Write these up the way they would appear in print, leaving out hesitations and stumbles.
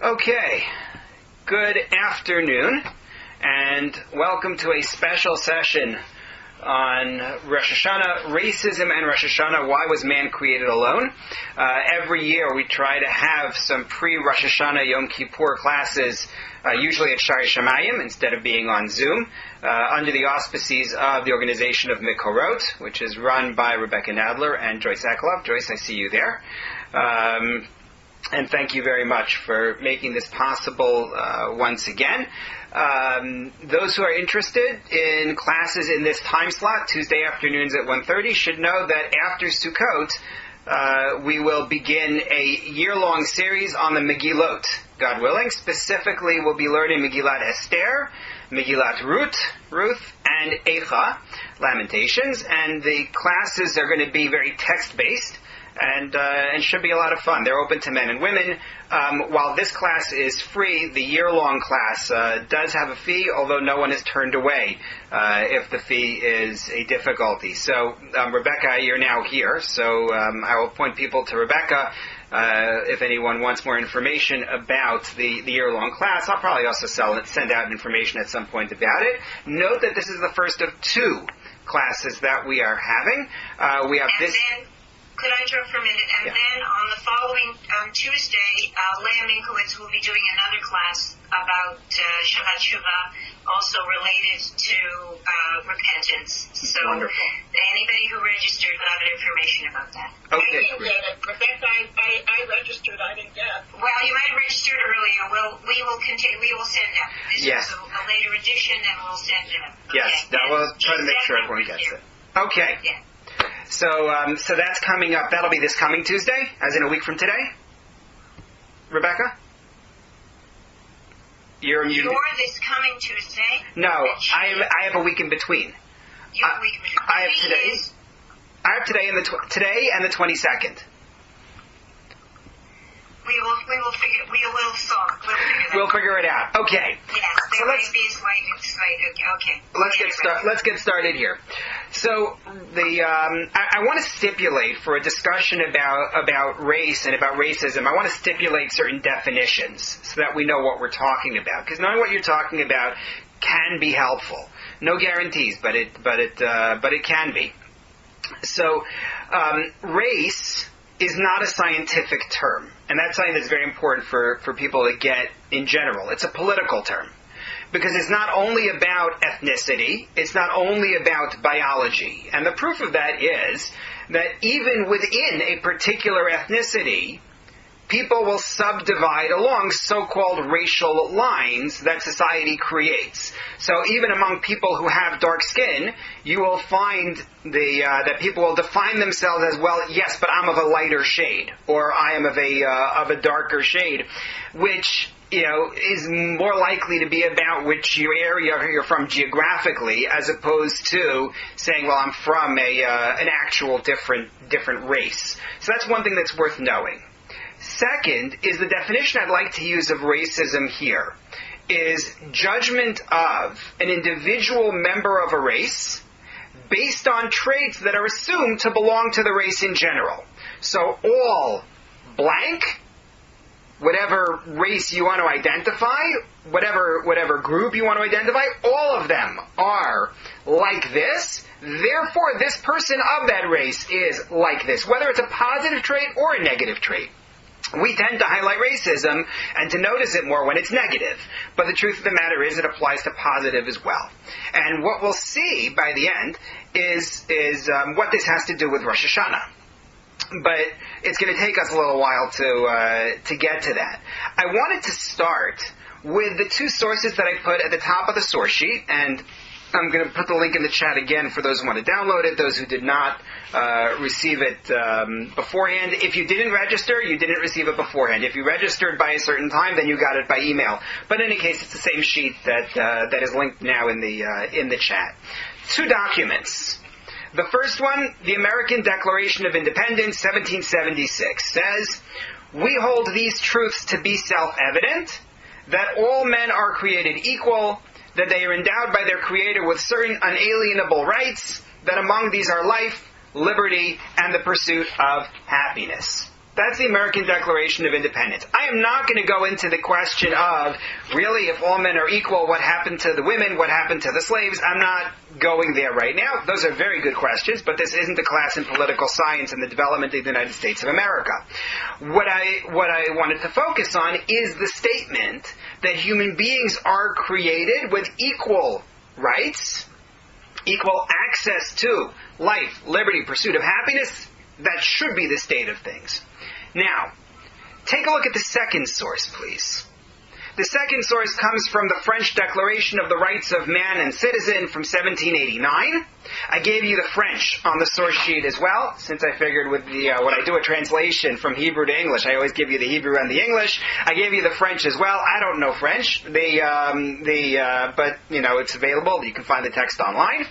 Okay, good afternoon, and welcome to a special session on Rosh HaShanah, racism and Rosh HaShanah, why was man created alone? Every year we try to have some pre-Rosh HaShanah Yom Kippur classes, usually at Shari Shamayim, instead of being on Zoom, under the auspices of the organization of Mikorot, which is run by Rebecca Nadler and Joyce Ekelov. Joyce, I see you there. And thank you very much for making this possible once again. Those who are interested in classes in this time slot, Tuesday afternoons at 1:30, should know that after Sukkot, we will begin a year-long series on the Megillot, God willing. Specifically, we'll be learning Megillat Esther, Megillat Ruth, and Eicha, Lamentations. And the classes are going to be very text-based. And should be a lot of fun. They're open to men and women. While this class is free, the year-long class does have a fee, although no one is turned away if the fee is a difficulty. So, Rebecca, you're now here, so I will point people to Rebecca if anyone wants more information about the year-long class. I'll probably also send out information at some point about it. Note that this is the first of two classes that we are having. We have this... Could I interrupt for a minute? And then on the following Tuesday, Leah Minkowitz will be doing another class about Shabbat Shuvah, also related to repentance. So wonderful. Anybody who registered got information about that. Okay. I didn't get it. Rebecca, I registered. I didn't get it. Well, you might have registered earlier. We will continue. We will send them. This yes. is a later edition, and we'll send them. Okay. Yes. Now we'll try to make sure everyone gets it. Okay. Yeah. So that's coming up. That'll be this coming Tuesday, as in a week from today. Rebecca? You're muted. You're this coming Tuesday? No, I have a week in between. You have a week in between. I have today and the 22nd. We'll figure it out. Okay. Yes, so let's get started here. So I want to stipulate for a discussion about race and about racism. I want to stipulate certain definitions so that we know what we're talking about. Because knowing what you're talking about can be helpful. No guarantees, but it can be. So race is not a scientific term. And that's something that's very important for people to get in general. It's a political term. Because it's not only about ethnicity, it's not only about biology. And the proof of that is that even within a particular ethnicity, people will subdivide along so-called racial lines that society creates. So even among people who have dark skin, you will find that people will define themselves as, well, yes, but I'm of a lighter shade, or I am of a darker shade, which is more likely to be about which area you're from geographically, as opposed to saying, well, I'm from an actual different race. So that's one thing that's worth knowing. Second is the definition I'd like to use of racism here is judgment of an individual member of a race based on traits that are assumed to belong to the race in general. So all blank, whatever race you want to identify, whatever group you want to identify, all of them are like this. Therefore, this person of that race is like this, whether it's a positive trait or a negative trait. We tend to highlight racism and to notice it more when it's negative. But the truth of the matter is it applies to positive as well. And what we'll see by the end is what this has to do with Rosh Hashanah. But it's going to take us a little while to get to that. I wanted to start with the two sources that I put at the top of the source sheet, and I'm going to put the link in the chat again for those who want to download it, those who did not receive it beforehand. If you didn't register, you didn't receive it beforehand. If you registered by a certain time, then you got it by email. But in any case, it's the same sheet that is linked now in the chat. Two documents. The first one, the American Declaration of Independence, 1776, says, "We hold these truths to be self-evident, that all men are created equal, that they are endowed by their Creator with certain unalienable rights, that among these are life, liberty, and the pursuit of happiness." That's the American Declaration of Independence. I am not going to go into the question of, really, if all men are equal, what happened to the women, what happened to the slaves? I'm not going there right now. Those are very good questions, but this isn't a class in political science and the development of the United States of America. What I wanted to focus on is the statement that human beings are created with equal rights, equal access to life, liberty, pursuit of happiness. That should be the state of things. Now, take a look at the second source, please. The second source comes from the French Declaration of the Rights of Man and Citizen from 1789. I gave you the French on the source sheet as well, since I figured with the when I do a translation from Hebrew to English, I always give you the Hebrew and the English. I gave you the French as well. I don't know French, but it's available. You can find the text online.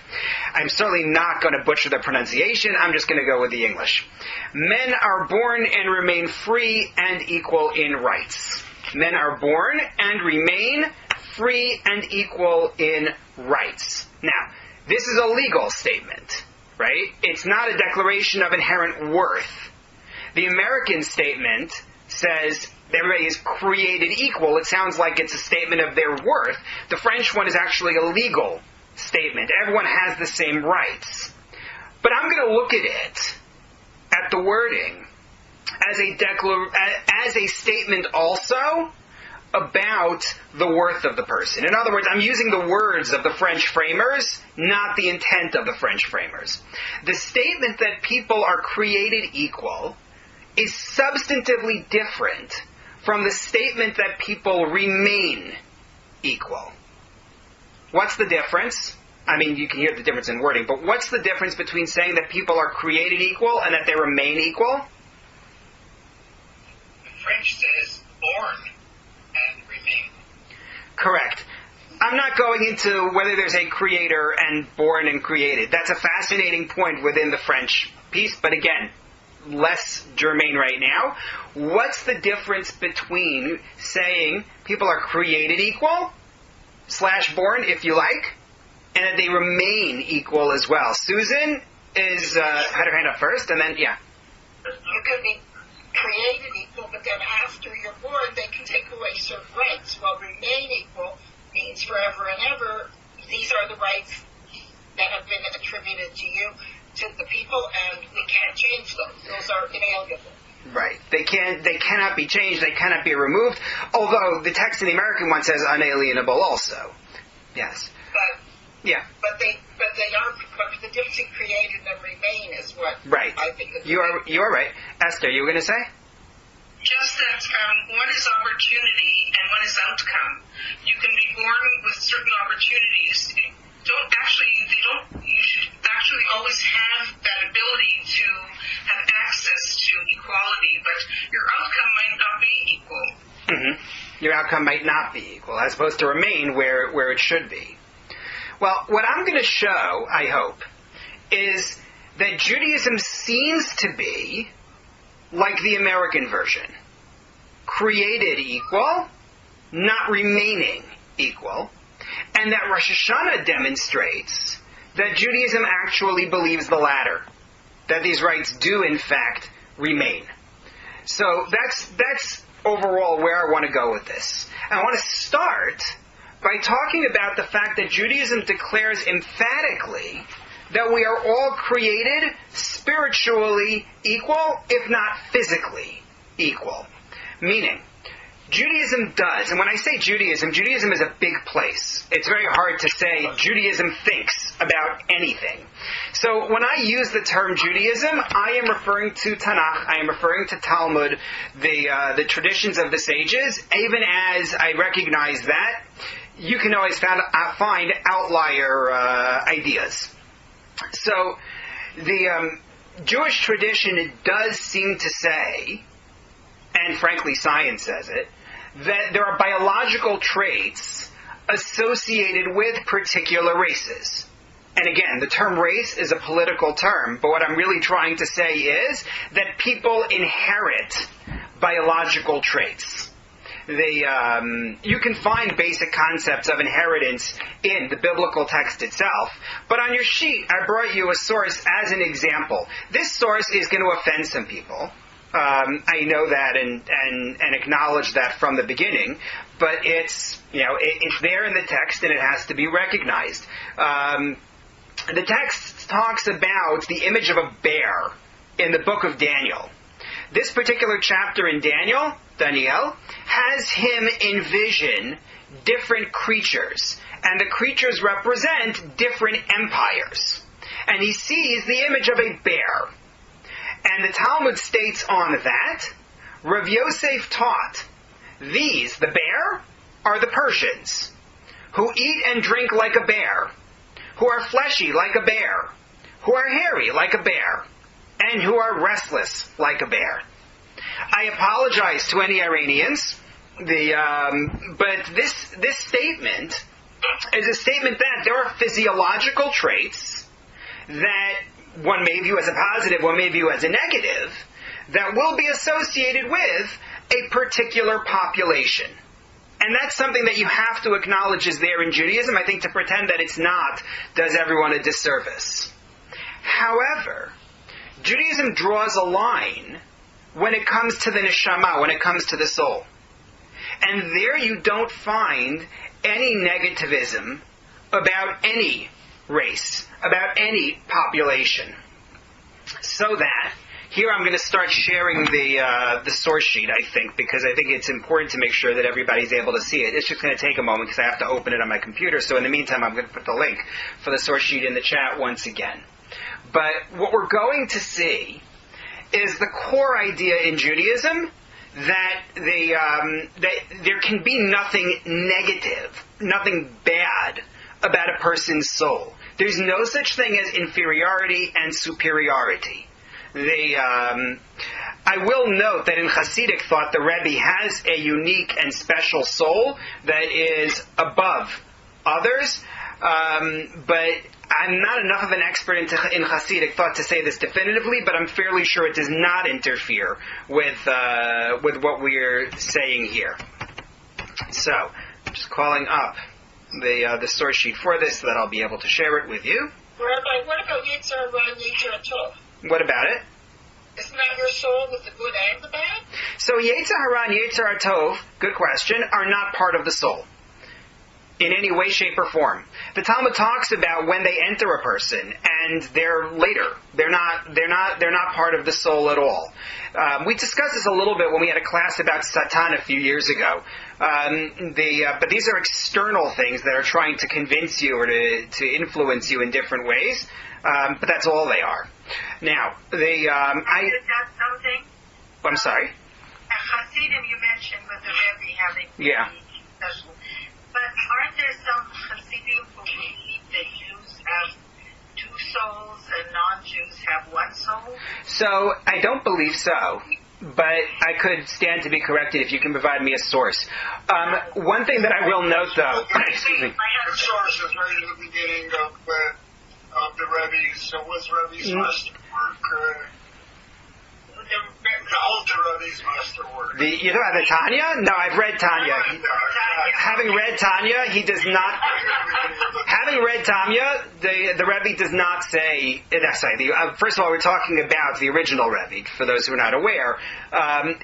I'm certainly not going to butcher the pronunciation. I'm just going to go with the English. Men are born and remain free and equal in rights. Men are born and remain free and equal in rights. Now, this is a legal statement, right? It's not a declaration of inherent worth. The American statement says everybody is created equal. It sounds like it's a statement of their worth. The French one is actually a legal statement. Everyone has the same rights. But I'm going to look at it, at the wording, as a statement also about the worth of the person. In other words, I'm using the words of the French framers, not the intent of the French framers. The statement that people are created equal is substantively different from the statement that people remain equal. What's the difference? I mean, you can hear the difference in wording, but what's the difference between saying that people are created equal and that they remain equal? French says born and remain. Correct. I'm not going into whether there's a creator and born and created. That's a fascinating point within the French piece, but again, less germane right now. What's the difference between saying people are created equal, / born, if you like, and that they remain equal as well? Susan had her hand up first, and then, yeah. You could be created equal, but then after you're born, they can take away certain rights. Well, remain equal means forever and ever. These are the rights that have been attributed to you, to the people, and we can't change them. Those are inalienable. Right. They cannot be changed. They cannot be removed. Although the text in the American one says unalienable also. Yes. But the difference in created and remain is what right. I think is you are right. Esther, you were going to say? Just that one is opportunity and one is outcome. You can be born with certain opportunities. You should actually always have that ability to have access to equality, but your outcome might not be equal. Mm-hmm. Your outcome might not be equal, as opposed to remain where it should be. Well, what I'm going to show, I hope, is that Judaism seems to be like the American version. Created equal, not remaining equal, and that Rosh Hashanah demonstrates that Judaism actually believes the latter, that these rights do in fact remain. So that's overall where I want to go with this. And I want to start by talking about the fact that Judaism declares emphatically that we are all created spiritually equal, if not physically equal. Meaning, Judaism does, and when I say Judaism is a big place. It's very hard to say Judaism thinks about anything. So when I use the term Judaism, I am referring to Tanakh, I am referring to Talmud, the traditions of the sages, even as I recognize that you can always find outlier ideas. So the Jewish tradition does seem to say, and frankly science says it, that there are biological traits associated with particular races. And again, the term race is a political term, but what I'm really trying to say is that people inherit biological traits. You can find basic concepts of inheritance in the biblical text itself, but on your sheet I brought you a source as an example. This source is going to offend some people, I know that and acknowledge that from the beginning, but it's there in the text and it has to be recognized. The text talks about the image of a bear in the book of Daniel. This particular chapter in Daniel has him envision different creatures, and the creatures represent different empires. And he sees the image of a bear. And the Talmud states on that, Rav Yosef taught, these, the bear, are the Persians, who eat and drink like a bear, who are fleshy like a bear, who are hairy like a bear, and who are restless like a bear. I apologize to any Iranians, but this statement is a statement that there are physiological traits that one may view as a positive, one may view as a negative, that will be associated with a particular population. And that's something that you have to acknowledge is there in Judaism. I think to pretend that it's not does everyone a disservice. However, Judaism draws a line when it comes to the neshama, when it comes to the soul. And there you don't find any negativism about any race, about any population. So that, here I'm going to start sharing the source sheet, I think, because I think it's important to make sure that everybody's able to see it. It's just going to take a moment because I have to open it on my computer. So in the meantime, I'm going to put the link for the source sheet in the chat once again. But what we're going to see is the core idea in Judaism that there can be nothing negative, nothing bad about a person's soul. There's no such thing as inferiority and superiority. I will note that in Hasidic thought, the Rebbe has a unique and special soul that is above others, but I'm not enough of an expert in Hasidic thought to say this definitively, but I'm fairly sure it does not interfere with what we're saying here. So, I'm just calling up the source sheet for this so that I'll be able to share it with you. Rabbi, what about Yetzer Hara and Yetzer Tov? What about it? Isn't that your soul with the good and the bad? So Yetzer Hara and Yetzer Tov, good question, are not part of the soul in any way, shape, or form. The Talmud talks about when they enter a person, and they're later. They're not part of the soul at all. We discussed this a little bit when we had a class about Satan a few years ago. But these are external things that are trying to convince you or to influence you in different ways. But that's all they are. Now, Is that something? I'm sorry? Hasidim you mentioned with the Rebbe having special. But aren't there some Hasidim who believe that Jews have two souls and non-Jews have one soul? So, I don't believe so. But I could stand to be corrected if you can provide me a source. One thing that I will note, though... excuse me. The source is right at the beginning of the Rebbe's. So was Rebbe's masterwork... the Alter Rebbe's masterwork. You're talking about the Tanya? No, I've read Tanya. Having read Tanya, he does not... Having read Tanya, the Rebbe does not say... first of all, we're talking about the original Rebbe, for those who are not aware.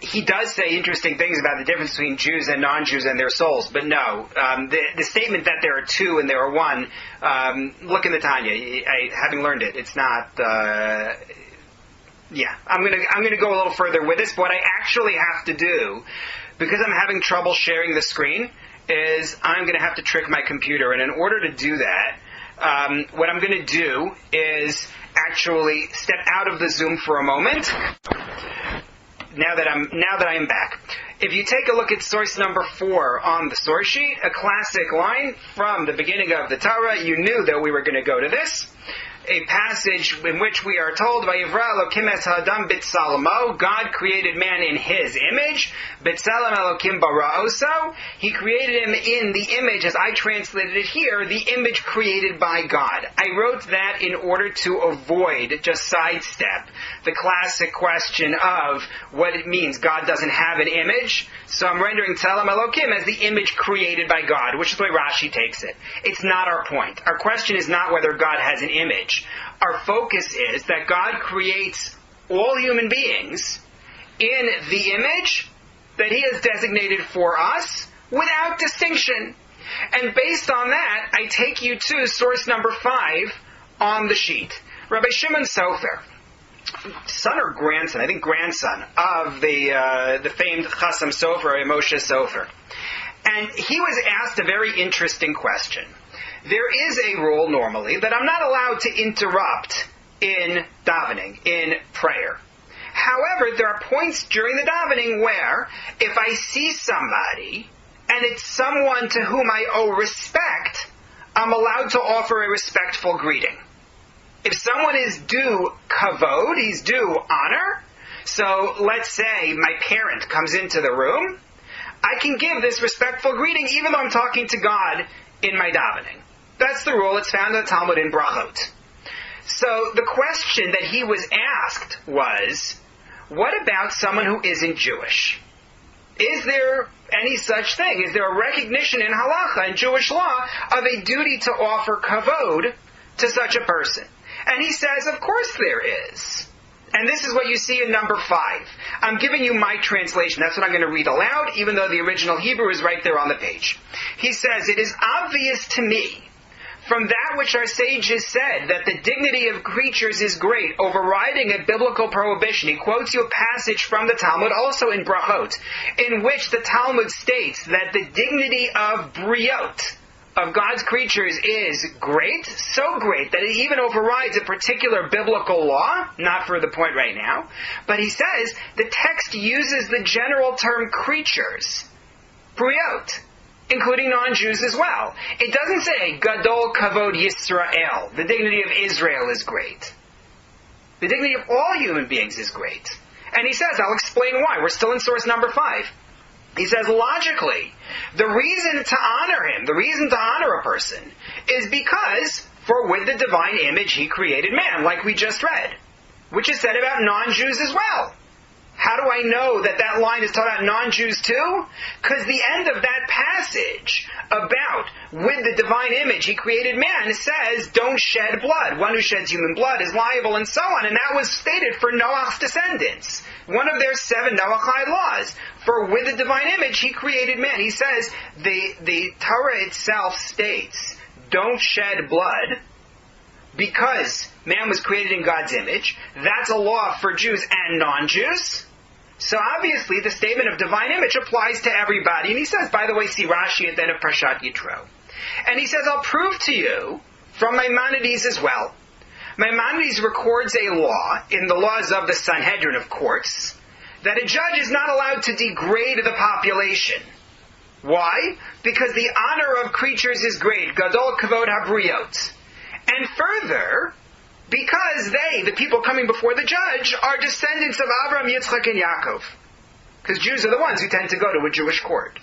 He does say interesting things about the difference between Jews and non-Jews and their souls, but no. The statement that there are two and there are one, look in the Tanya. Having learned it, it's not... I'm gonna go a little further with this. But what I actually have to do, because I'm having trouble sharing the screen, is I'm gonna have to trick my computer. And in order to do that, what I'm gonna do is actually step out of the Zoom for a moment. Now that I am back. If you take a look at source number 4 on the source sheet, a classic line from the beginning of the Torah, you knew that we were going to go to this. A passage in which we are told, Vayivra Elokim es ha'adam b'tsalmo, God created man in His image, b'tsalem Elokim bara'oso, He created him in the image, as I translated it here, the image created by God. I wrote that in order to avoid, just sidestep, the classic question of what it means God doesn't have an image, so I'm rendering Tzelem Elokim as the image created by God, which is the way Rashi takes it. It's not our point. Our question is not whether God has an image. Our focus is that God creates all human beings in the image that He has designated for us without distinction. And based on that, I take you to source number 5 on the sheet. Rabbi Shimon Sofer, son or grandson, I think grandson, of the famed Chassam Sofer, Moshe Sofer. And he was asked a very interesting question. There is a rule normally that I'm not allowed to interrupt in davening, in prayer. However, there are points during the davening where if I see somebody and it's someone to whom I owe respect, I'm allowed to offer a respectful greeting. If someone is due kavod, he's due honor, so let's say my parent comes into the room, I can give this respectful greeting even though I'm talking to God in my davening. That's the rule. It's found in the Talmud in Brachot. So the question that he was asked was, what about someone who isn't Jewish? Is there any such thing? Is there a recognition in halacha, in Jewish law, of a duty to offer kavod to such a person? And he says, of course there is. And this is what you see in number 5. I'm giving you my translation. That's what I'm going to read aloud, even though the original Hebrew is right there on the page. He says, it is obvious to me, from that which our sages said, that the dignity of creatures is great, overriding a biblical prohibition. He quotes you a passage from the Talmud, also in Brachot, in which the Talmud states that the dignity of briot, of God's creatures, is great, so great that it even overrides a particular biblical law, not for the point right now, but he says the text uses the general term creatures, briot, including non-Jews as well. It doesn't say Gadol Kavod Yisrael, the dignity of Israel is great. The dignity of all human beings is great. And he says, I'll explain why. We're still in source number 5. He says, logically, the reason to honor him, the reason to honor a person, is because, for with the divine image he created man, like we just read, which is said about non-Jews as well. How do I know that that line is talking about non-Jews too? Because the end of that passage about with the divine image he created man says, don't shed blood. One who sheds human blood is liable, and so on. And that was stated for Noah's descendants. One of their 7 Noahide laws. For with the divine image he created man. He says, the Torah itself states, don't shed blood, because man was created in God's image. That's a law for Jews and non-Jews. So obviously the statement of divine image applies to everybody. And he says, by the way, see Rashi at the end of Parshat Yitro. And he says, I'll prove to you from Maimonides as well. Maimonides records a law, in the laws of the Sanhedrin of courts, that a judge is not allowed to degrade the population. Why? Because the honor of creatures is great. Gadol Kavod HaBriot. And further, because they, the people coming before the judge, are descendants of Abraham, Yitzchak, and Yaakov. Because Jews are the ones who tend to go to a Jewish court.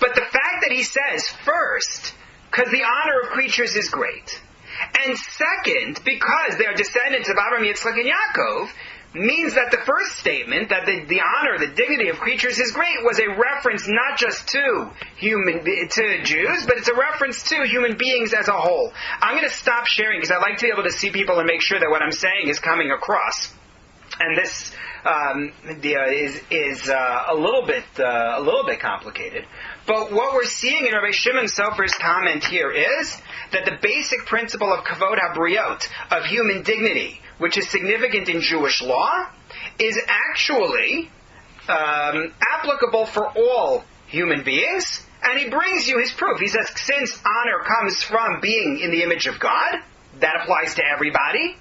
But the fact that he says, first, because the honor of creatures is great, and second, because they are descendants of Abraham, Yitzchak, and Yaakov, means that the first statement, that the honor, the dignity of creatures is great, was a reference not just to Jews, but it's a reference to human beings as a whole. I'm going to stop sharing because I like to be able to see people and make sure that what I'm saying is coming across. And this is a little bit complicated. But what we're seeing in Rabbi Shimon Sofer's comment here is that the basic principle of kavod habriot, of human dignity, which is significant in Jewish law, is actually applicable for all human beings. And he brings you his proof. He says, since honor comes from being in the image of God, that applies to everybody.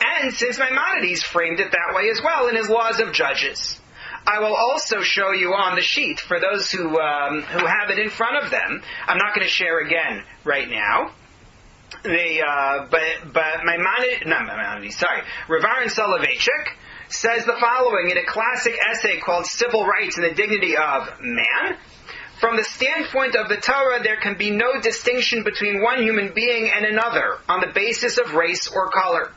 And since Maimonides framed it that way as well in his laws of judges. I will also show you on the sheet, for those who have it in front of them. I'm not going to share again right now. But Maimonides, Rav Aaron Soloveitchik says the following in a classic essay called Civil Rights and the Dignity of Man. From the standpoint of the Torah, there can be no distinction between one human being and another on the basis of race or color.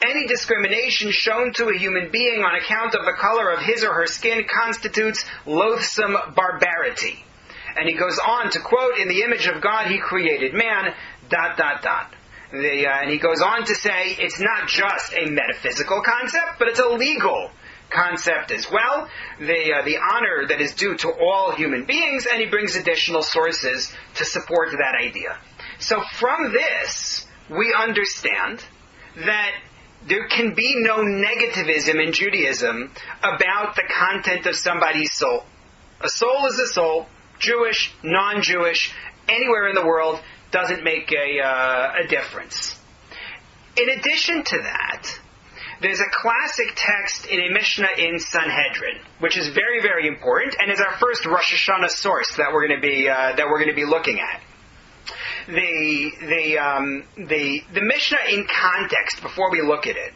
Any discrimination shown to a human being on account of the color of his or her skin constitutes loathsome barbarity. And he goes on to quote, in the image of God he created man, ... And he goes on to say, it's not just a metaphysical concept, but it's a legal concept as well, the honor that is due to all human beings, and he brings additional sources to support that idea. So from this, we understand that there can be no negativism in Judaism about the content of somebody's soul. A soul is a soul, Jewish, non-Jewish, anywhere in the world, doesn't make a difference. In addition to that, there's a classic text in a Mishnah in Sanhedrin, which is very, very important, and is our first Rosh HaShanah source that we're going to be looking at. The Mishnah in context, before we look at it,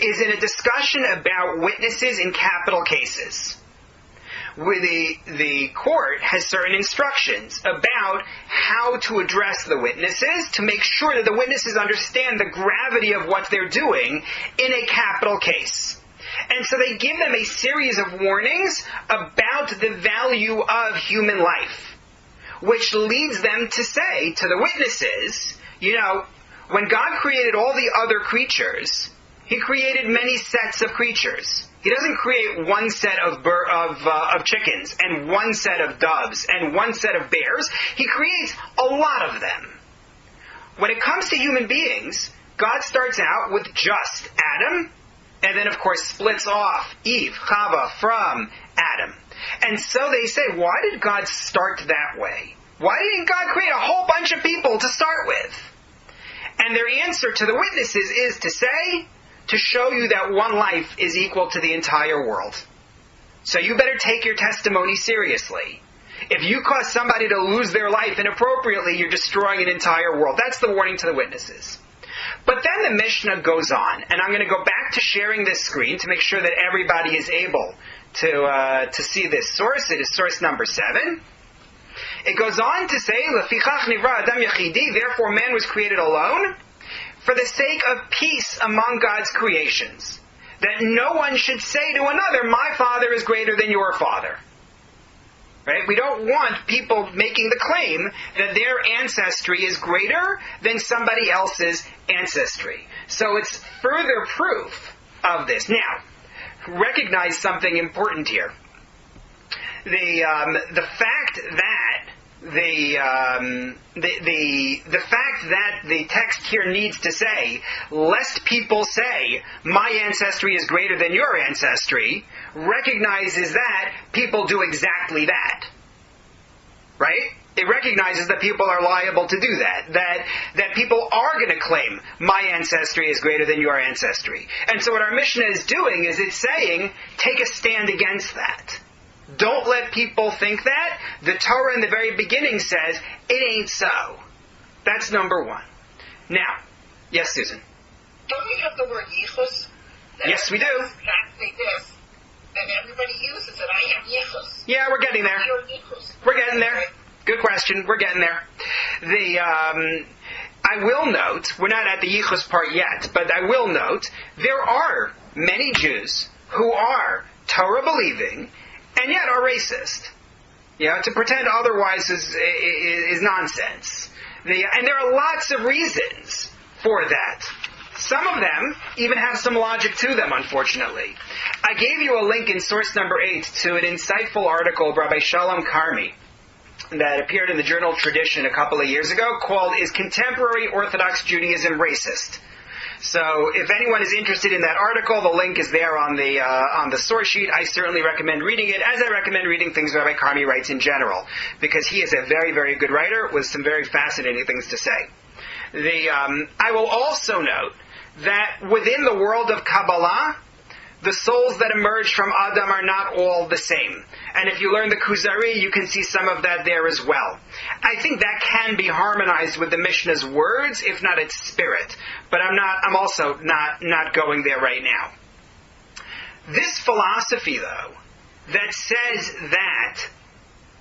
is in a discussion about witnesses in capital cases, where the court has certain instructions about how to address the witnesses to make sure that the witnesses understand the gravity of what they're doing in a capital case. And so they give them a series of warnings about the value of human life, which leads them to say to the witnesses, when God created all the other creatures, He created many sets of creatures. He doesn't create one set of chickens and one set of doves and one set of bears. He creates a lot of them. When it comes to human beings, God starts out with just Adam, and then of course splits off Eve, Chava, from Adam. And so they say, why did God start that way? Why didn't God create a whole bunch of people to start with? And their answer to the witnesses is to say, to show you that one life is equal to the entire world. So you better take your testimony seriously. If you cause somebody to lose their life inappropriately, you're destroying an entire world. That's the warning to the witnesses. But then the Mishnah goes on, and I'm going to go back to sharing this screen to make sure that everybody is able to see this source. It is source number 7. It goes on to say, Lefichach nivra adam yachidi, therefore man was created alone, for the sake of peace among God's creations, that no one should say to another, my father is greater than your father. Right? We don't want people making the claim that their ancestry is greater than somebody else's ancestry. So it's further proof of this. Now, recognize something important here. The fact that the fact that the text here needs to say, lest people say, my ancestry is greater than your ancestry, recognizes that people do exactly that. Right? It recognizes that people are liable to do that. That people are going to claim, my ancestry is greater than your ancestry. And so what our Mishnah is doing is it's saying, take a stand against that. Don't let people think that. The Torah in the very beginning says, it ain't so. That's number 1. Now, yes, Susan? Don't we have the word yichus? Yes, we do. Exactly this. And everybody uses it. I have yichus. Yeah, we're getting there. We're getting there. Good question. We're getting there. I will note, we're not at the yichus part yet, but I will note, there are many Jews who are Torah-believing and yet are racist. To pretend otherwise is nonsense. And there are lots of reasons for that. Some of them even have some logic to them, unfortunately. I gave you a link in source number 8 to an insightful article of Rabbi Shalom Karmi that appeared in the journal Tradition a couple of years ago called Is Contemporary Orthodox Judaism Racist? So if anyone is interested in that article, the link is there on the source sheet. I certainly recommend reading it, as I recommend reading things Rabbi Karmi writes in general, because he is a very, very good writer with some very fascinating things to say. I will also note that within the world of Kabbalah, the souls that emerge from Adam are not all the same. And if you learn the Kuzari, you can see some of that there as well. I think that can be harmonized with the Mishnah's words, if not its spirit. But I'm also not going there right now. This philosophy, though, that says that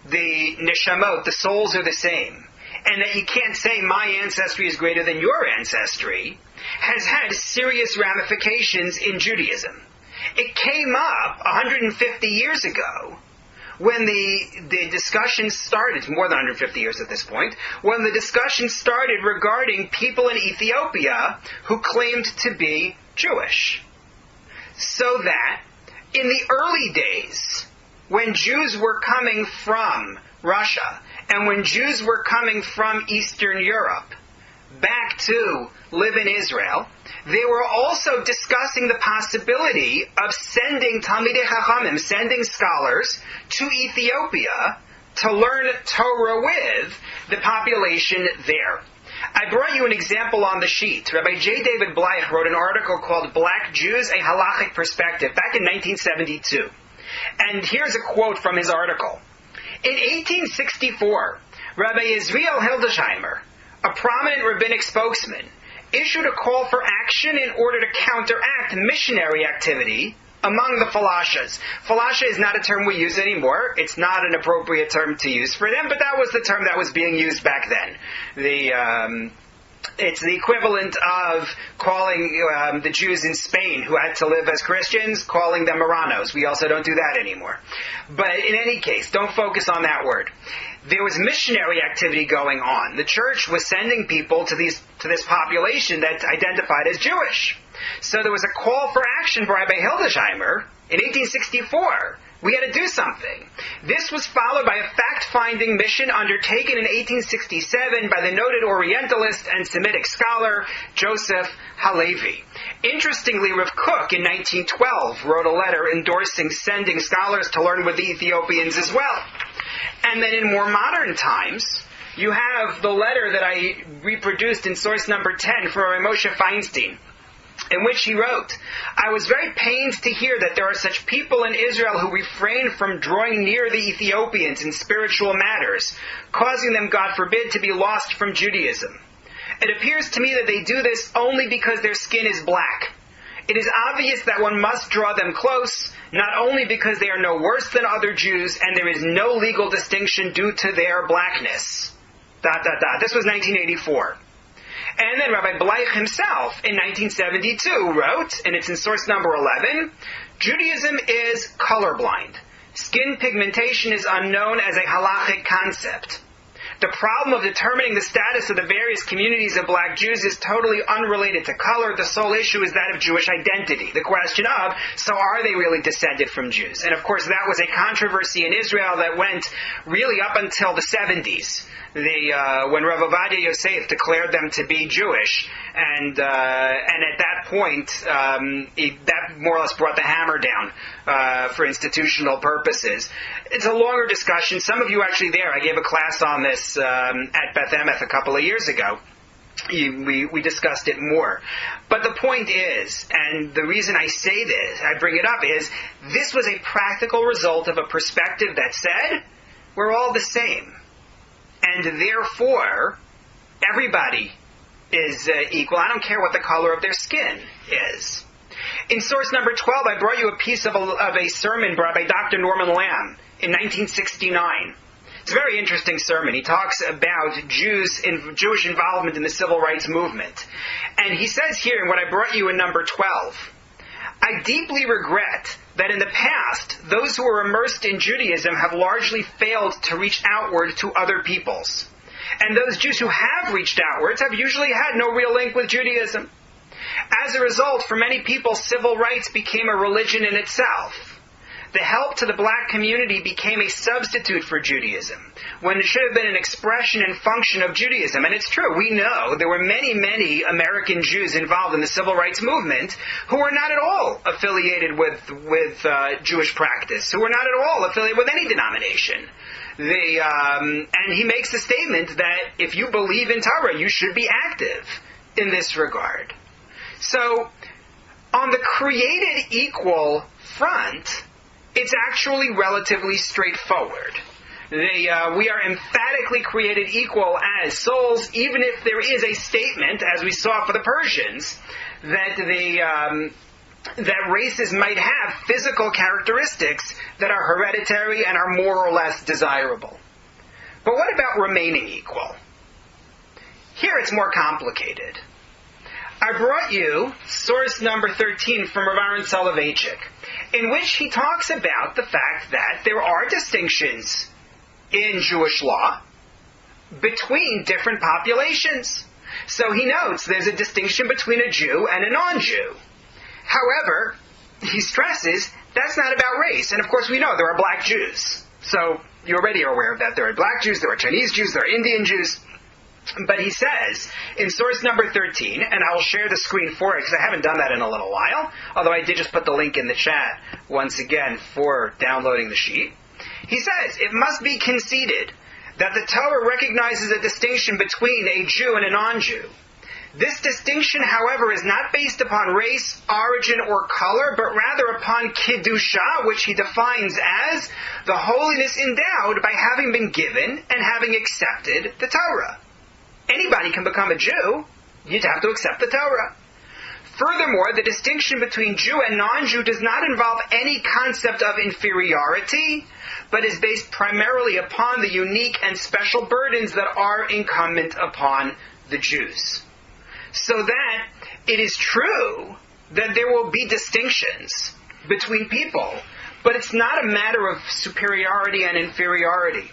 the neshamot, the souls, are the same, and that you can't say my ancestry is greater than your ancestry, has had serious ramifications in Judaism. It came up 150 years ago when the discussion started, more than 150 years at this point, when the discussion started regarding people in Ethiopia who claimed to be Jewish. So that in the early days, when Jews were coming from Russia, and when Jews were coming from Eastern Europe back to live in Israel, they were also discussing the possibility of sending Talmidei Chachamim, sending scholars to Ethiopia to learn Torah with the population there. I brought you an example on the sheet. Rabbi J. David Blythe wrote an article called Black Jews, a Halachic Perspective, back in 1972. And here's a quote from his article. In 1864, Rabbi Israel Hildesheimer, a prominent rabbinic spokesman, issued a call for action in order to counteract missionary activity among the falashas. Falasha is not a term we use anymore. It's not an appropriate term to use for them, but that was the term that was being used back then. It's the equivalent of calling the Jews in Spain who had to live as Christians, calling them Marranos. We also don't do that anymore. But in any case, don't focus on that word. There was missionary activity going on. The church was sending people to this population that identified as Jewish. So there was a call for action by Rabbi Hildesheimer in 1864. We had to do something. This was followed by a fact-finding mission undertaken in 1867 by the noted Orientalist and Semitic scholar Joseph Halevi. Interestingly, Rav Kook in 1912 wrote a letter endorsing sending scholars to learn with the Ethiopians as well. And then in more modern times, you have the letter that I reproduced in source number 10 from Rabbi Moshe Feinstein, in which he wrote, I was very pained to hear that there are such people in Israel who refrain from drawing near the Ethiopians in spiritual matters, causing them, God forbid, to be lost from Judaism. It appears to me that they do this only because their skin is black. It is obvious that one must draw them close, not only because they are no worse than other Jews, and there is no legal distinction due to their blackness. This was 1984. And then Rabbi Blythe himself, in 1972, wrote, and it's in source number 11, Judaism is colorblind. Skin pigmentation is unknown as a halachic concept. The problem of determining the status of the various communities of black Jews is totally unrelated to color. The sole issue is that of Jewish identity. The question of, so are they really descended from Jews? And of course that was a controversy in Israel that went really up until the 70s. When Rav Ovadia Yosef declared them to be Jewish, and at that point, that more or less brought the hammer down for institutional purposes. It's a longer discussion. Some of you actually there. I gave a class on this at Beth Emeth a couple of years ago. We discussed it more. But the point is, and the reason I say this, I bring it up, is this was a practical result of a perspective that said, we're all the same. And therefore, everybody is equal. I don't care what the color of their skin is. In source number 12, I brought you a piece of a sermon brought by Dr. Norman Lamb in 1969. It's a very interesting sermon. He talks about Jewish involvement in the civil rights movement. And he says here, in what I brought you in number 12, I deeply regret that in the past, those who were immersed in Judaism have largely failed to reach outward to other peoples. And those Jews who have reached outwards have usually had no real link with Judaism. As a result, for many people, civil rights became a religion in itself. The help to the black community became a substitute for Judaism, when it should have been an expression and function of Judaism. And it's true, we know there were many, many American Jews involved in the civil rights movement who were not at all affiliated with Jewish practice, who were not at all affiliated with any denomination. And he makes the statement that if you believe in Torah, you should be active in this regard. So, on the created equal front, it's actually relatively straightforward. We are emphatically created equal as souls, even if there is a statement, as we saw for the Persians, that that races might have physical characteristics that are hereditary and are more or less desirable. But what about remaining equal? Here it's more complicated. I brought you source number 13 from Rav Aaron Soloveitchik, in which he talks about the fact that there are distinctions in Jewish law between different populations. So he notes there's a distinction between a Jew and a non-Jew. However, he stresses That's not about race. And of course we know there are black Jews. So you already are aware of that. There are black Jews, there are Chinese Jews, there are Indian Jews. But he says, in source number 13, and I will share the screen for it because I haven't done that in a little while, although I did just put the link in the chat once again for downloading the sheet. He says, it must be conceded that the Torah recognizes a distinction between a Jew and a non-Jew. This distinction, however, is not based upon race, origin, or color, but rather upon Kiddusha, which he defines as the holiness endowed by having been given and having accepted the Torah. Anybody can become a Jew. You'd have to accept the Torah. Furthermore, the distinction between Jew and non-Jew does not involve any concept of inferiority, but is based primarily upon the unique and special burdens that are incumbent upon the Jews. So that it is true that there will be distinctions between people, but it's not a matter of superiority and inferiority.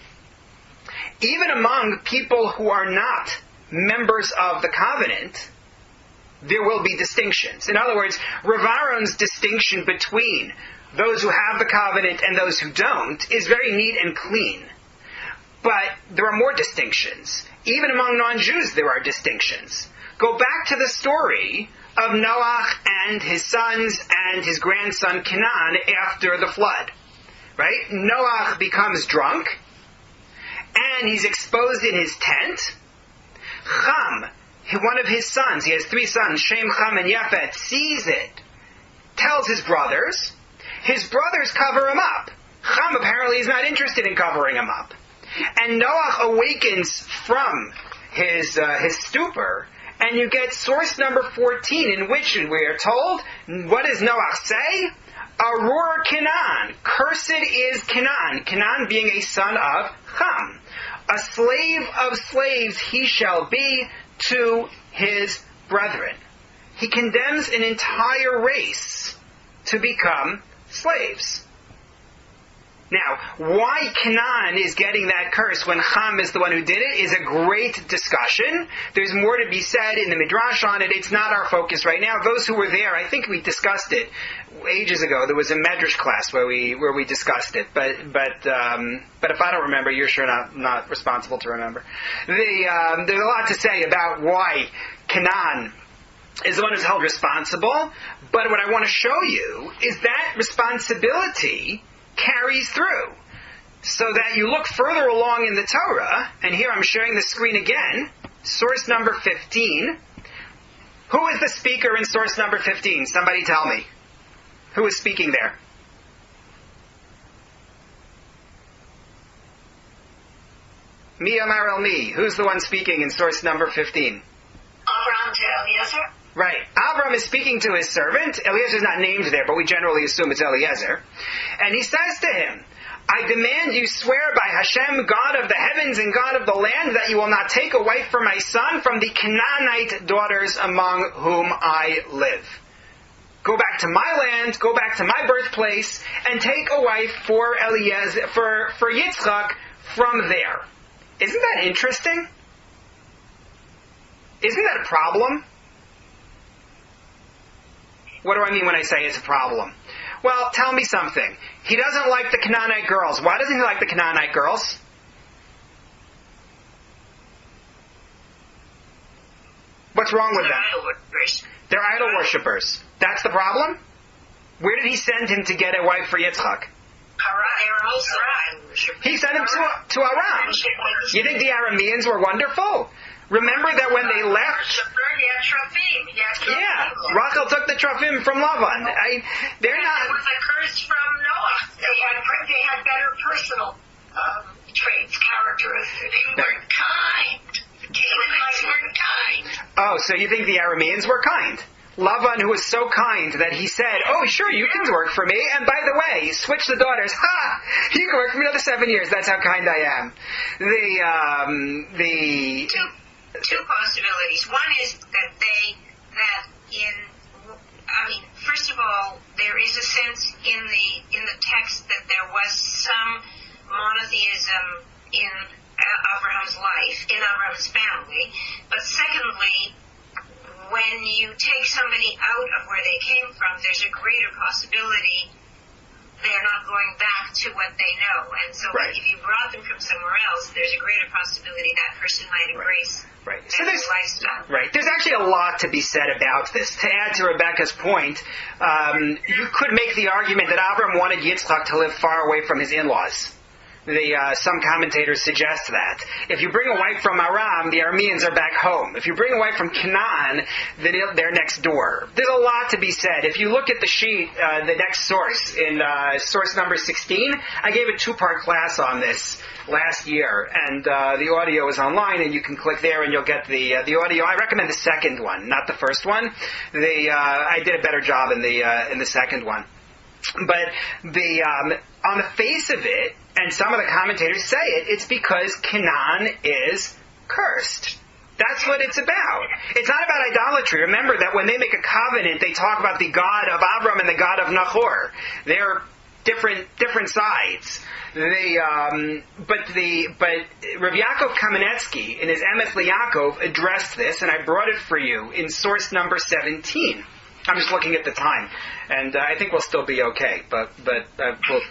Even among people who are not members of the covenant, there will be distinctions. In other words, Rav Aaron's distinction between those who have the covenant and those who don't is very neat and clean. But there are more distinctions. Even among non-Jews there are distinctions. Go back to the story of Noah and his sons and his grandson Canaan after the flood. Right? Noah becomes drunk, and he's exposed in his tent. Cham, one of his sons, he has 3 sons, Shem, Cham, and Yafet, sees it, tells his brothers. His brothers cover him up. Cham apparently is not interested in covering him up. And Noah awakens from his stupor, and you get source number 14, in which we are told, what does Noah say? Arur Canaan, cursed is Canaan, Canaan being a son of Cham. A slave of slaves he shall be to his brethren. He condemns an entire race to become slaves. Now, why Canaan is getting that curse when Cham is the one who did it is a great discussion. There's more to be said in the Midrash on it. It's not our focus right now. Those who were there, I think we discussed it ages ago. There was a Medrash class where we discussed it. But if I don't remember, you're sure not responsible to remember. There's a lot to say about why Canaan is the one who's held responsible. But what I want to show you is that responsibility carries through, so that you look further along in the Torah, and here I'm sharing the screen again, source number 15. Who is the speaker in source number 15? Somebody tell me. Who is speaking there? Mi Amar El Mi. Who's the one speaking in source number 15? Abraham to Eliezer. Right. Avram is speaking to his servant. Eliezer is not named there, but we generally assume it's Eliezer. And he says to him, I demand you swear by Hashem, God of the heavens and God of the land, that you will not take a wife for my son from the Canaanite daughters among whom I live. Go back to my land, go back to my birthplace, and take a wife for Eliezer, for Yitzchak from there. Isn't that interesting? Isn't that a problem? What do I mean when I say it's a problem? Well, tell me something. He doesn't like the Canaanite girls. Why doesn't he like the Canaanite girls? What's wrong with them? Idol worshippers. They're idol worshippers. That's the problem? Where did he send him to get a wife for Yitzchak? He sent him to Aram. You think the Arameans were wonderful? Remember that when they left... Yeah, Rachel took the Trofim from Lavan. They're not... It was a curse from Noah. They had better personal traits, characteristics. They weren't kind. The Canaanites weren't kind. Oh, so you think the Arameans were kind? Lavan, who was so kind that he said, oh, sure, you can work for me. And by the way, switch the daughters. Ha! You can work for me another 7 years. That's how kind I am. Two possibilities. One is first of all, there is a sense in the text that there was some monotheism in Abraham's life, in Abraham's family. But secondly, when you take somebody out of where they came from, there's a greater possibility they're not going back to what they know. And so Right. if you brought them from somewhere else, there's a greater possibility that person might embrace Right. that So new there's lifestyle. Right. There's actually a lot to be said about this. To add to Rebecca's point, you could make the argument that Avram wanted Yitzchak to live far away from his in-laws. Some commentators suggest that. If you bring a wife from Aram, the Arameans are back home. If you bring a wife from Canaan, then they're next door. There's a lot to be said. If you look at the sheet, the next source, in source number 16, I gave a 2-part class on this last year, and the audio is online, and you can click there and you'll get the audio. I recommend the second one, not the first one. I did a better job in the second one. But on the face of it, and some of the commentators say it's because Canaan is cursed. That's what it's about. It's not about idolatry. Remember that when they make a covenant, they talk about the God of Abram and the God of Nahor. They're different sides. But Rav Yaakov Kamenetsky in his Emes LeYaakov addressed this, and I brought it for you in source number 17. I'm just looking at the time, and I think we'll still be okay, but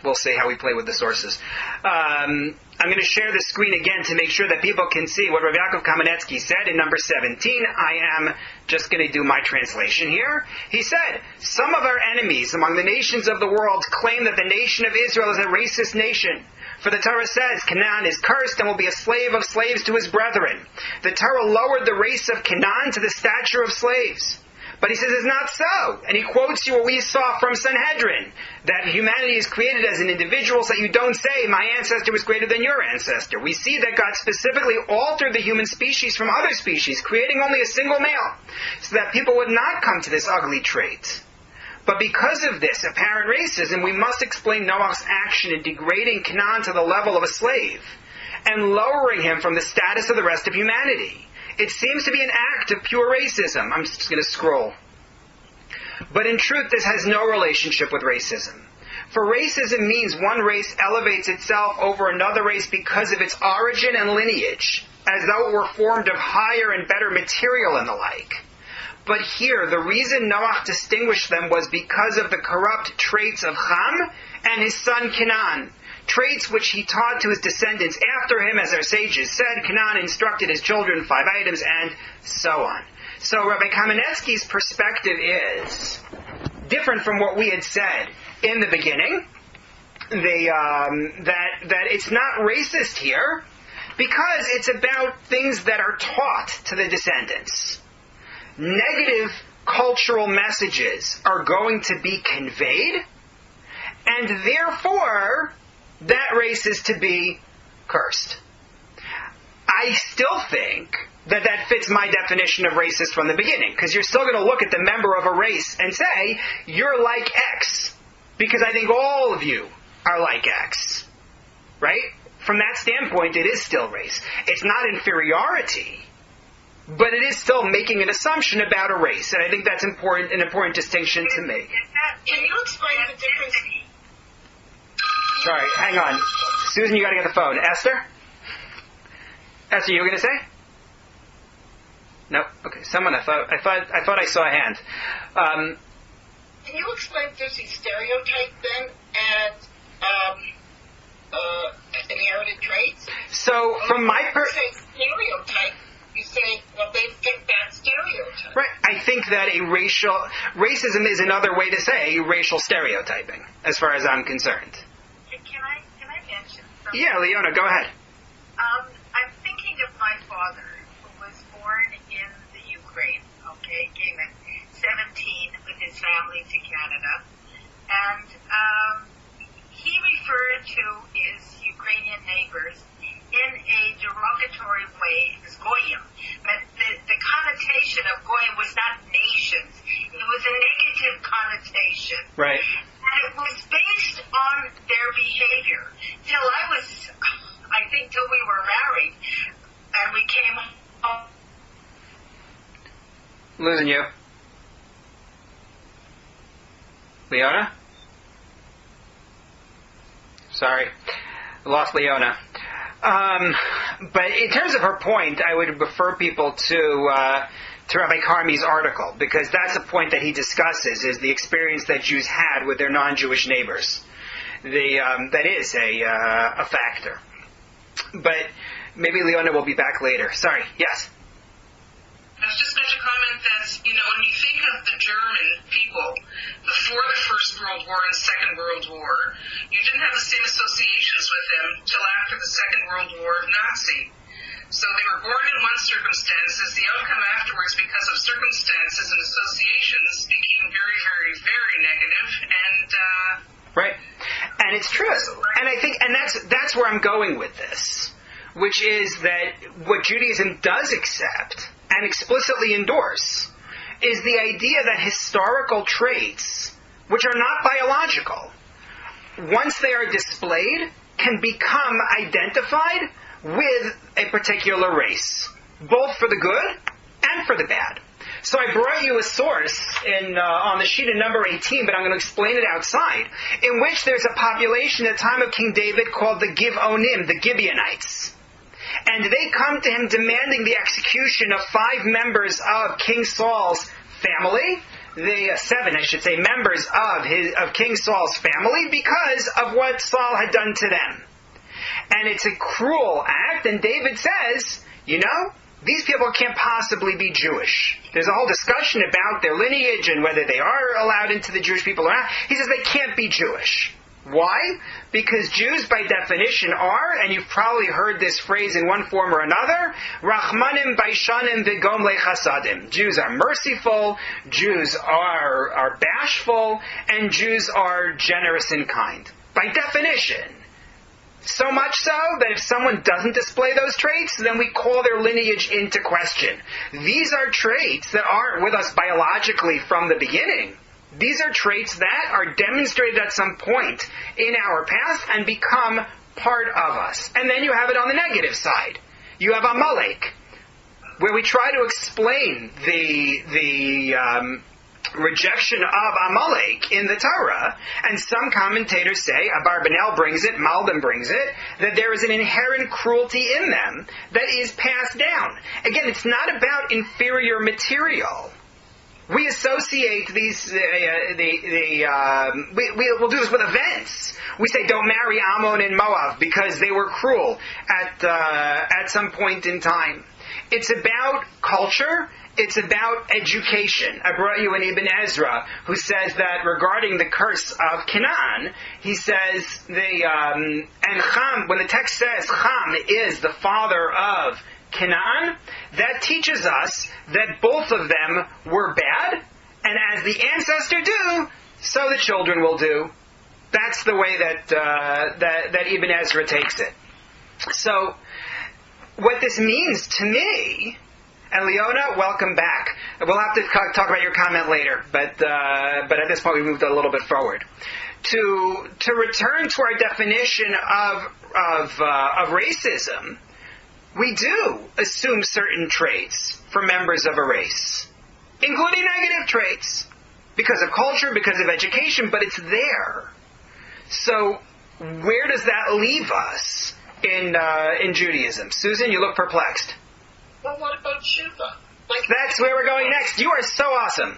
we'll see how we play with the sources. I'm going to share the screen again to make sure that people can see what Rav Yaakov Kamenetsky said in number 17. I am just going to do my translation here. He said, some of our enemies among the nations of the world claim that the nation of Israel is a racist nation. For the Torah says, Canaan is cursed and will be a slave of slaves to his brethren. The Torah lowered the race of Canaan to the stature of slaves. But he says it's not so. And he quotes you what we saw from Sanhedrin, that humanity is created as an individual so that you don't say, my ancestor was greater than your ancestor. We see that God specifically altered the human species from other species, creating only a single male, so that people would not come to this ugly trait. But because of this apparent racism, we must explain Noah's action in degrading Canaan to the level of a slave, and lowering him from the status of the rest of humanity. It seems to be an act of pure racism. I'm just going to scroll. But in truth, this has no relationship with racism. For racism means one race elevates itself over another race because of its origin and lineage, as though it were formed of higher and better material and the like. But here, the reason Noah distinguished them was because of the corrupt traits of Ham and his son Canaan, traits which he taught to his descendants after him, as our sages said. Canaan instructed his children 5 items, and so on. So Rabbi Kamenetsky's perspective is different from what we had said in the beginning. That it's not racist here, because it's about things that are taught to the descendants. Negative cultural messages are going to be conveyed, and therefore that race is to be cursed. I still think that fits my definition of racist from the beginning, because you're still going to look at the member of a race and say, you're like X, because I think all of you are like X. Right? From that standpoint, it is still race. It's not inferiority, but it is still making an assumption about a race, and I think that's an important distinction to make. Can you explain the difference? Sorry, hang on. Susan, you got to get the phone. Esther? Esther, you were going to say? No. Okay. Someone. I thought I saw a hand. Can you explain there's a stereotype then and inherited traits? So, from my you say stereotype, you say, well, they fit that stereotype. Right. I think that racism is another way to say racial stereotyping, as far as I'm concerned. Can I mention something? Yeah, Leona, go ahead. I'm thinking of my father, who was born in the Ukraine, came at 17 with his family to Canada, and he referred to his Ukrainian neighbors in a derogatory way as Goyim, but the connotation of Goyim was not nations. It was a negative connotation. Right. And it was based on their behavior. Till we were married, and we came home. Losing you. Leona? Sorry. Lost Leona. But in terms of her point, I would refer people to Rabbi Carmi's article, because that's a point that he discusses, is the experience that Jews had with their non-Jewish neighbors. that is a factor. But maybe Leona will be back later. Sorry. Yes. I was just going to comment that, when you think of the German people before the First World War and Second World War, you didn't have the same associations with them till after the Second World War of Nazi. So they were born in one circumstances. The outcome afterwards, because of circumstances and associations, became very, very, very negative. And right, and it's true. And I think, and that's where I'm going with this, which is that what Judaism does accept and explicitly endorse is the idea that historical traits, which are not biological, once they are displayed, can become identified with a particular race, both for the good and for the bad. So I brought you a source on the sheet of number 18, but I'm going to explain it outside, in which there's a population at the time of King David called the Gibeonim, the Gibeonites. And they come to him demanding the execution of 5 members of King Saul's family, the 7, I should say, members of King Saul's family, because of what Saul had done to them. And it's a cruel act, and David says, these people can't possibly be Jewish. There's a whole discussion about their lineage and whether they are allowed into the Jewish people or not. He says they can't be Jewish. Why? Because Jews, by definition, are, and you've probably heard this phrase in one form or another, Rachmanim Baishanim V'gomlei Chasadim. Jews are merciful, Jews are bashful, and Jews are generous in kind. By definition. So much so that if someone doesn't display those traits, then we call their lineage into question. These are traits that aren't with us biologically from the beginning. These are traits that are demonstrated at some point in our past and become part of us. And then you have it on the negative side. You have Amalek, where we try to explain the rejection of Amalek in the Torah, and some commentators say, Abarbanel brings it, Malbim brings it, that there is an inherent cruelty in them that is passed down. Again, it's not about inferior material. We associate these, we'll do this with events. We say, don't marry Ammon and Moab because they were cruel at some point in time. It's about culture. It's about education. I brought you an Ibn Ezra who says that regarding the curse of Canaan, he says and Ham, when the text says Ham is the father of Canaan, that teaches us that both of them were bad, and as the ancestor do, so the children will do. That's the way that Ibn Ezra takes it. So, what this means to me, and Leona, welcome back. We'll have to talk about your comment later, but at this point we moved a little bit forward. To return to our definition of racism, we do assume certain traits for members of a race, including negative traits, because of culture, because of education, but it's there. So, where does that leave us in Judaism? Susan, you look perplexed. Well, what about Shiva? That's where we're going next. You are so awesome.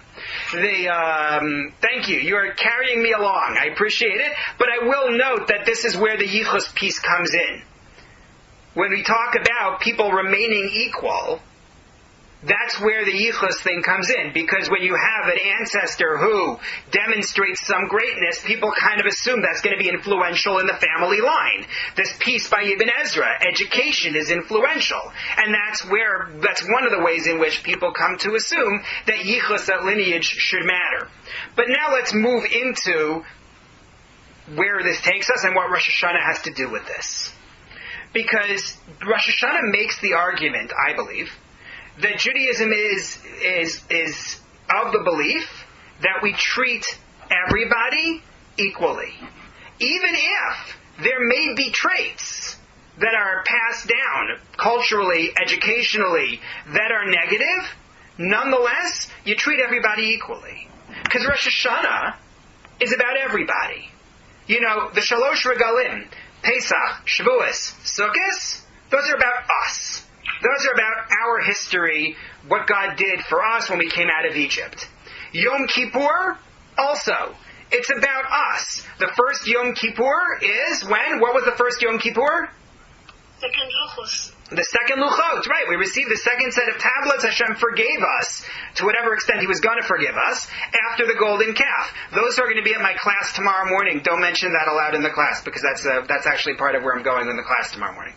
Thank you. You are carrying me along. I appreciate it. But I will note that this is where the Yichus piece comes in. When we talk about people remaining equal, that's where the Yichus thing comes in. Because when you have an ancestor who demonstrates some greatness, people kind of assume that's going to be influential in the family line. This piece by Ibn Ezra, education is influential. And that's one of the ways in which people come to assume that Yichus, that lineage, should matter. But now let's move into where this takes us and what Rosh HaShanah has to do with this. Because Rosh HaShanah makes the argument, I believe, that Judaism is of the belief that we treat everybody equally. Even if there may be traits that are passed down culturally, educationally, that are negative, nonetheless, you treat everybody equally. Because Rosh Hashanah is about everybody. The Shalosh Regalim, Pesach, Shavuos, Sukkot, those are about us. Those are about our history, what God did for us when we came out of Egypt. Yom Kippur, also, It's about us. The first Yom Kippur is when? What was the first Yom Kippur? Second Luchos. The second Luchot, right. We received the second set of tablets. Hashem forgave us, to whatever extent He was going to forgive us, after the golden calf. Those who are going to be at my class tomorrow morning, don't mention that aloud in the class, because that's actually part of where I'm going in the class tomorrow morning.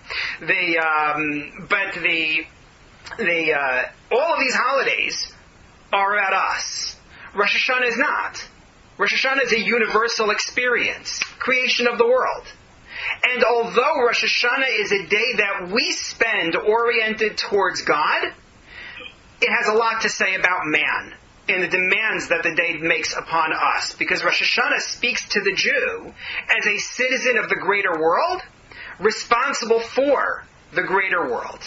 All of these holidays are about us. Rosh Hashanah is not. Rosh Hashanah is a universal experience, creation of the world. And although Rosh Hashanah is a day that we spend oriented towards God, it has a lot to say about man and the demands that the day makes upon us. Because Rosh Hashanah speaks to the Jew as a citizen of the greater world, responsible for the greater world,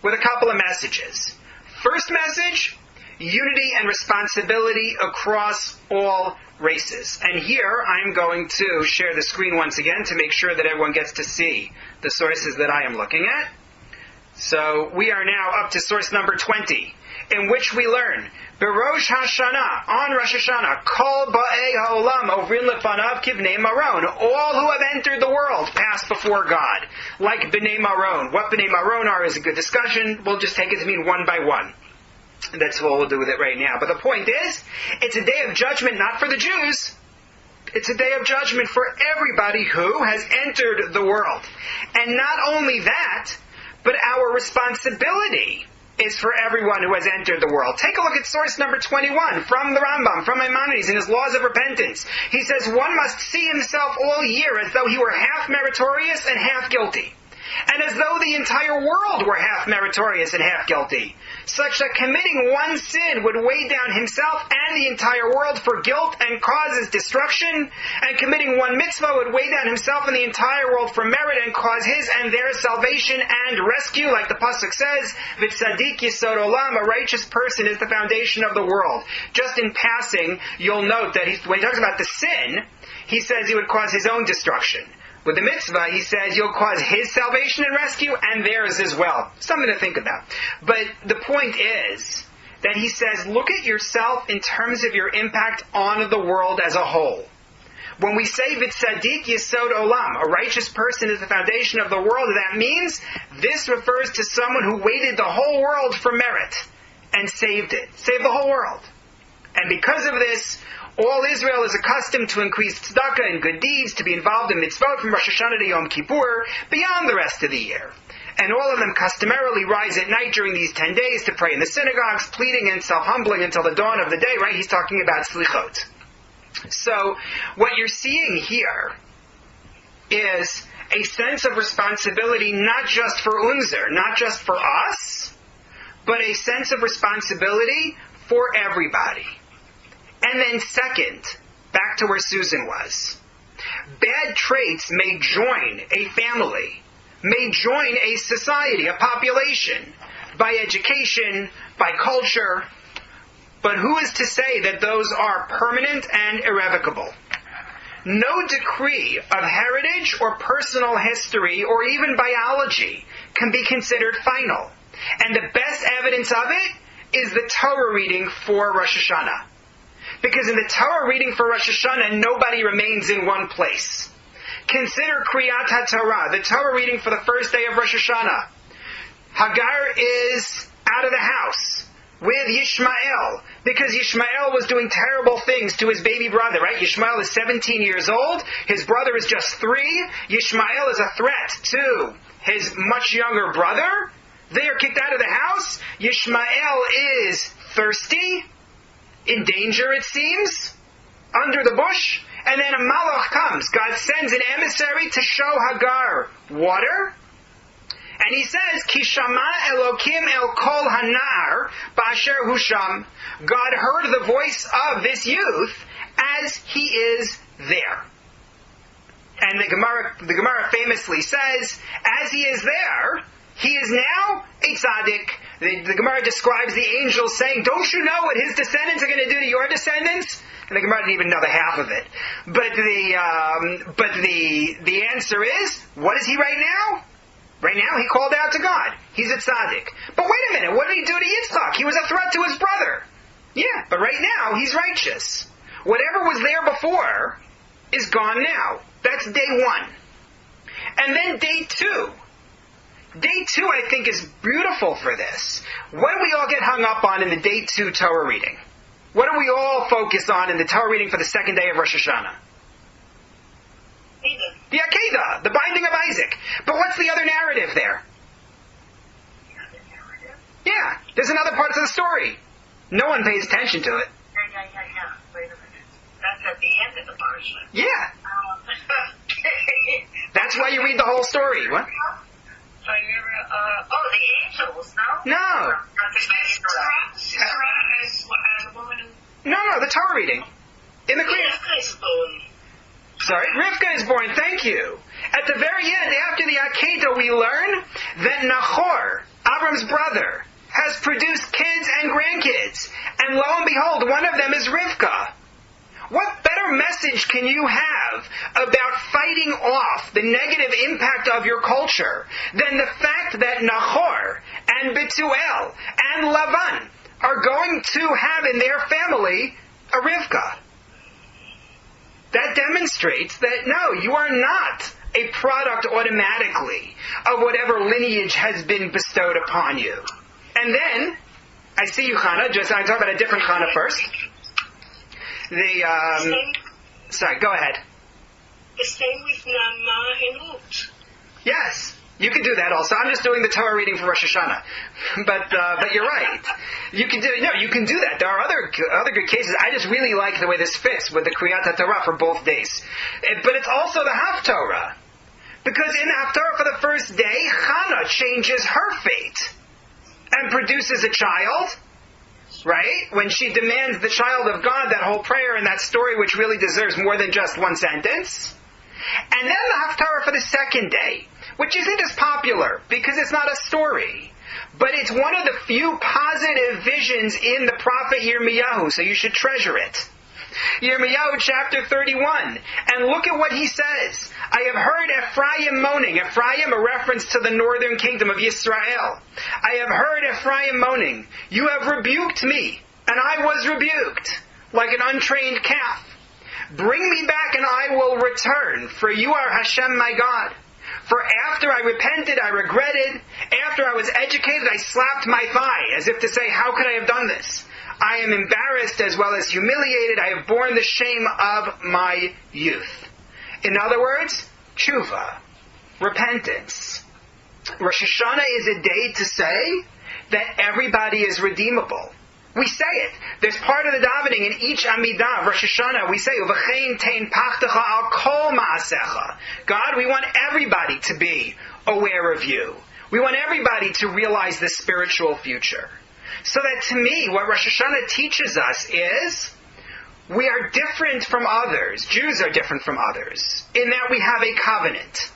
with a couple of messages. First message, unity and responsibility across all races. And here I'm going to share the screen once again to make sure that everyone gets to see the sources that I am looking at. So we are now up to source number 20, in which we learn, Rosh HaShanah, on Rosh Hashanah, Kol Ba'ei HaOlam Ovrin Lefanav Kivnei Maron. All who have entered the world pass before God, like B'nei Maron. What B'nei Maron are is a good discussion. We'll just take it to mean one by one. That's what we'll do with it right now. But the point is, it's a day of judgment not for the Jews. It's a day of judgment for everybody who has entered the world. And not only that, but our responsibility is for everyone who has entered the world. Take a look at source number 21 from the Rambam, from Maimonides in his Laws of Repentance. He says, one must see himself all year as though he were half meritorious and half guilty, and as though the entire world were half meritorious and half guilty, such that committing one sin would weigh down himself and the entire world for guilt and causes destruction, and committing one mitzvah would weigh down himself and the entire world for merit and cause his and their salvation and rescue, like the pasuk says, "V'tzadik yisod olam," a righteous person is the foundation of the world. Just in passing, you'll note that when he talks about the sin, he says he would cause his own destruction. With the mitzvah, he says you'll cause his salvation and rescue and theirs as well. Something to think about. But the point is that he says, look at yourself in terms of your impact on the world as a whole. When we say v'tzadik yisod olam, a righteous person is the foundation of the world, that means this refers to someone who weighted the whole world for merit and saved it. Saved the whole world. And because of this, all Israel is accustomed to increase tzedakah and good deeds, to be involved in mitzvot from Rosh Hashanah to Yom Kippur, beyond the rest of the year. And all of them customarily rise at night during these 10 days to pray in the synagogues, pleading and self-humbling until the dawn of the day, right? He's talking about slichot. So, what you're seeing here is a sense of responsibility not just for Unzer, not just for us, but a sense of responsibility for everybody. And then second, back to where Susan was. Bad traits may join a family, may join a society, a population, by education, by culture, but who is to say that those are permanent and irrevocable? No decree of heritage or personal history or even biology can be considered final. And the best evidence of it is the Torah reading for Rosh Hashanah. Because in the Torah reading for Rosh Hashanah, nobody remains in one place. Consider Kriyat HaTorah, the Torah reading for the first day of Rosh Hashanah. Hagar is out of the house with Yishmael, because Yishmael was doing terrible things to his baby brother, right? Yishmael is 17 years old, his brother is just 3. Yishmael is a threat to his much younger brother. They are kicked out of the house. Yishmael is thirsty, in danger, it seems, under the bush, and then a malach comes. God sends an emissary to show Hagar water, and he says, Ki shama Elokim el kol hanar ba'asher husham. God heard the voice of this youth as he is there. And the Gemara famously says, as he is there, he is now a tzaddik. The Gemara describes the angel saying, don't you know what his descendants are going to do to your descendants? And the Gemara didn't even know the half of it. But the answer is, what is he right now? Right now, he called out to God. He's a tzaddik. But wait a minute, what did he do to Yitzchak? He was a threat to his brother. Yeah, but right now, he's righteous. Whatever was there before is gone now. That's day 1. And then day 2. Day 2, I think, is beautiful for this. What do we all get hung up on in the day 2 Torah reading? What do we all focus on in the Torah reading for the second day of Rosh HaShanah? The Akedah, the binding of Isaac. But what's the other narrative there? Yeah, there's another part of the story. No one pays attention to it. Yeah. Wait a minute. That's at the end of the parsha. Yeah. That's why you read the whole story. What? So the angels, no? No. Sarah as a woman who... No, the Torah reading. In the Kriya. Sorry, Rivka is born, thank you. At the very end, after the Akedah, we learn that Nahor, Abram's brother, has produced kids and grandkids. And lo and behold, one of them is Rivka. What better message can you have about fighting off the negative impact of your culture than the fact that Nahor and Bethuel and Lavan are going to have in their family a Rivka? That demonstrates that no, you are not a product automatically of whatever lineage has been bestowed upon you. And then, I see you, Chana. I'm talking about a different Chana first. Sorry, go ahead. The same with Nama and Ut. Yes, you can do that also. I'm just doing the Torah reading for Rosh Hashanah. But you're right. You can do that. There are other good cases. I just really like the way this fits with the Kriyat Torah for both days. But it's also the Haftorah. Because in the Haftorah for the first day, Chana changes her fate and produces a child. Right? When she demands the child of God, that whole prayer and that story which really deserves more than just one sentence. And then the Haftarah for the second day, which isn't as popular because it's not a story. But it's one of the few positive visions in the prophet Yirmiyahu, so you should treasure it. Yirmiyahu chapter 31. And look at what he says. I have heard Ephraim moaning. Ephraim, a reference to the northern kingdom of Yisrael. I have heard Ephraim moaning. You have rebuked me, and I was rebuked, like an untrained calf. Bring me back, and I will return, for you are Hashem my God. For after I repented, I regretted. After I was educated, I slapped my thigh, as if to say, how could I have done this? I am embarrassed as well as humiliated. I have borne the shame of my youth. In other words, tshuva, repentance. Rosh Hashanah is a day to say that everybody is redeemable. We say it. There's part of the davening in each Amidah of Rosh Hashanah. We say, "U'v'chein tein pachtecha al kol ma'asecha." God, we want everybody to be aware of you. We want everybody to realize the spiritual future. So that to me, what Rosh Hashanah teaches us is we are different from others. Jews are different from others in that we have a covenant.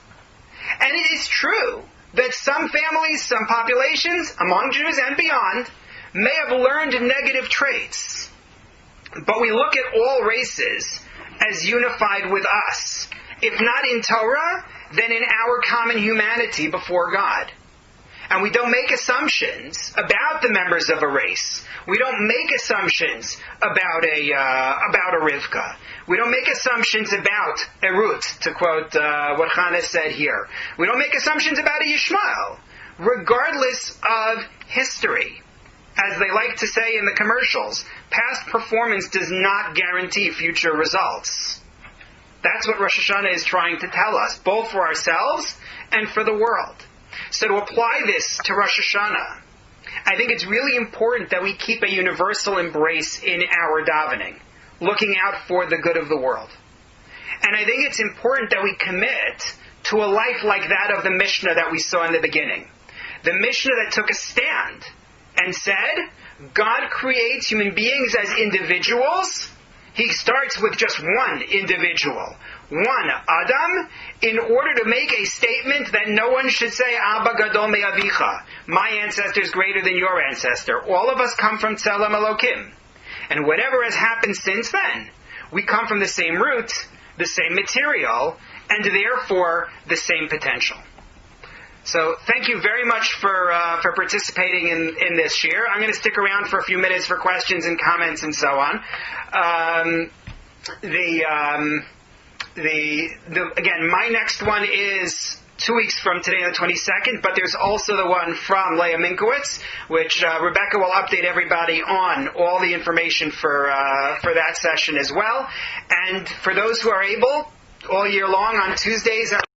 And it is true that some families, some populations, among Jews and beyond, may have learned negative traits. But we look at all races as unified with us. If not in Torah, then in our common humanity before God. And we don't make assumptions about the members of a race. We don't make assumptions about a Rivka. We don't make assumptions about a Ruth, to quote what Chana said here. We don't make assumptions about a Yishmael, regardless of history. As they like to say in the commercials, past performance does not guarantee future results. That's what Rosh Hashanah is trying to tell us, both for ourselves and for the world. So to apply this to Rosh Hashanah, I think it's really important that we keep a universal embrace in our davening, looking out for the good of the world. And I think it's important that we commit to a life like that of the Mishnah that we saw in the beginning. The Mishnah that took a stand and said, God creates human beings as individuals. He starts with just one individual, one Adam, in order to make a statement that no one should say, Abba Gadol Me'avicha, my ancestor is greater than your ancestor. All of us come from Tzelem Elokim. And whatever has happened since then, we come from the same root, the same material, and therefore the same potential. So thank you very much for participating in this shir. I'm going to stick around for a few minutes for questions and comments and so on. again, my next one is 2 weeks from today on the 22nd, but there's also the one from Leah Minkowitz, which Rebecca will update everybody on all the information for that session as well. And for those who are able, all year long on Tuesdays